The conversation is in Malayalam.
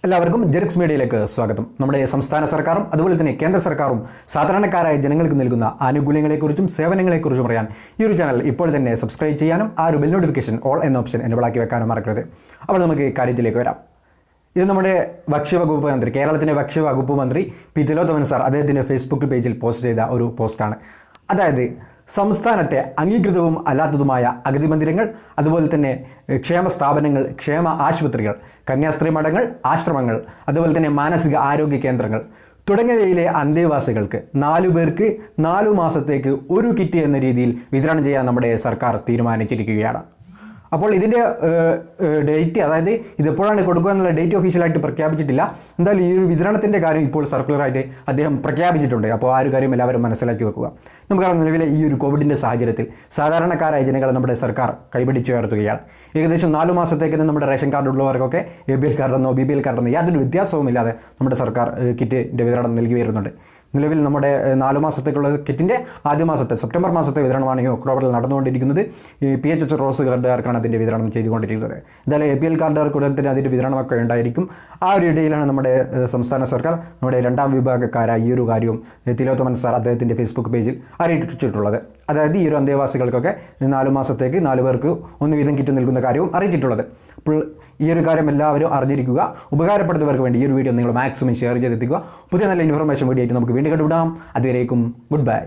എല്ലാവർക്കും ജെറിക്സ് മീഡിയയിലേക്ക് സ്വാഗതം. നമ്മുടെ സംസ്ഥാന സർക്കാരും അതുപോലെ തന്നെ കേന്ദ്ര സർക്കാരും സാധാരണക്കാരായ ജനങ്ങൾക്ക് നൽകുന്ന ആനുകൂല്യങ്ങളെക്കുറിച്ചും സേവനങ്ങളെക്കുറിച്ചും അറിയാൻ ഈ ഒരു ചാനൽ ഇപ്പോൾ തന്നെ സബ്സ്ക്രൈബ് ചെയ്യാനും ആ ഒരു ബെൽ നോട്ടിഫിക്കേഷൻ ഓൾ എന്ന ഓപ്ഷൻ എനേബിളാക്കി വെക്കാനും മറക്കരുത്. അപ്പോൾ നമുക്ക് കാര്യത്തിലേക്ക് വരാം. ഇത് നമ്മുടെ ഭക്ഷ്യവകുപ്പ് മന്ത്രി, കേരളത്തിൻ്റെ ഭക്ഷ്യവകുപ്പ് മന്ത്രി തിലോത്തമൻ സാർ അദ്ദേഹത്തിൻ്റെ ഫേസ്ബുക്ക് പേജിൽ പോസ്റ്റ് ചെയ്ത ഒരു പോസ്റ്റാണ്. അതായത് സംസ്ഥാനത്തെ അംഗീകൃതവും അല്ലാത്തതുമായ അഗതി മന്ദിരങ്ങൾ, അതുപോലെ തന്നെ ക്ഷേമ സ്ഥാപനങ്ങൾ, ക്ഷേമ ആശുപത്രികൾ, കന്യാസ്ത്രീ മഠങ്ങൾ, ആശ്രമങ്ങൾ, അതുപോലെ തന്നെ മാനസിക ആരോഗ്യ കേന്ദ്രങ്ങൾ തുടങ്ങിയവയിലെ അന്തേവാസികൾക്ക് 4 പേർക്ക് 4 മാസത്തേക്ക് ഒരു കിറ്റ് എന്ന രീതിയിൽ വിതരണം ചെയ്യാൻ നമ്മുടെ സർക്കാർ തീരുമാനിച്ചിരിക്കുകയാണ്. അപ്പോൾ ഇതിൻ്റെ ഡേറ്റ്, അതായത് ഇതെപ്പോഴാണ് കൊടുക്കുക എന്നുള്ള ഡേറ്റ് ഒഫീഷ്യലായിട്ട് പ്രഖ്യാപിച്ചിട്ടില്ല. എന്തായാലും ഈ ഒരു വിതരണത്തിൻ്റെ കാര്യം ഇപ്പോൾ സർക്കുലറായിട്ട് അദ്ദേഹം പ്രഖ്യാപിച്ചിട്ടുണ്ട്. അപ്പോൾ ആ ഒരു കാര്യം എല്ലാവരും മനസ്സിലാക്കി വെക്കുക. നമുക്കറിയാം, നിലവിലെ ഈ ഒരു കോവിഡിൻ്റെ സാഹചര്യത്തിൽ സാധാരണക്കാരായ ജനങ്ങളെ നമ്മുടെ സർക്കാർ കൈപിടിച്ചുയർത്തുകയാണ്. ഏകദേശം 4 മാസത്തേക്ക് നമ്മുടെ റേഷൻ കാർഡ് ഉള്ളവർക്കൊക്കെ APL കാർഡെന്നോ BPL കാർഡെന്നോ യാതൊരു വ്യത്യാസവുമില്ലാതെ നമ്മുടെ സർക്കാർ കിറ്റിൻ്റെ വിതരണം നൽകി വരുന്നുണ്ട്. നിലവിൽ നമ്മുടെ 4 മാസത്തേക്കുള്ള കിറ്റിൻ്റെ ആദ്യ മാസത്തെ സെപ്റ്റംബർ മാസത്തെ വിതരണമാണ് ഈ ഒക്ടോബറിൽ നടന്നുകൊണ്ടിരിക്കുന്നത്. ഈ PHH റോസ് കാർഡുകാർക്കാണ് അതിൻ്റെ വിതരണം ചെയ്തുകൊണ്ടിരിക്കുന്നത്. എന്തായാലും APL കാർഡുകാർക്ക് ഉടൻ തന്നെ അതിൻ്റെ വിതരണമൊക്കെ ഉണ്ടായിരിക്കും. ആ ഒരു ഇടയിലാണ് നമ്മുടെ സംസ്ഥാന സർക്കാർ നമ്മുടെ 2ാം വിഭാഗക്കാരായ ഈ ഒരു കാര്യവും തിലോത്തമൻ സാർ അദ്ദേഹത്തിൻ്റെ ഫേസ്ബുക്ക് പേജിൽ അറിയിച്ചിട്ടുള്ളത്. അതായത് ഈ ഒരു അന്തേവാസികൾക്കൊക്കെ 4 മാസത്തേക്ക് 4 പേർക്ക് 1 വീതം കിറ്റ് നൽകുന്ന കാര്യവും അറിയിച്ചിട്ടുള്ളത്. അപ്പോൾ ഈ ഒരു കാര്യം എല്ലാവരും അറിഞ്ഞിരിക്കുക. ഉപകാരപ്പെടുന്നവർക്ക് വേണ്ടി ഈ ഒരു വീഡിയോ നിങ്ങൾ മാക്സിമം ഷെയർ ചെയ്തെത്തിക്കുക. പുതിയ നല്ല ഇൻഫർമേഷൻ വീഡിയോ ആയിട്ട് നമുക്ക് വീണ്ടും കണ്ടുവിടാം. അതുവരേക്കും ഗുഡ് ബൈ.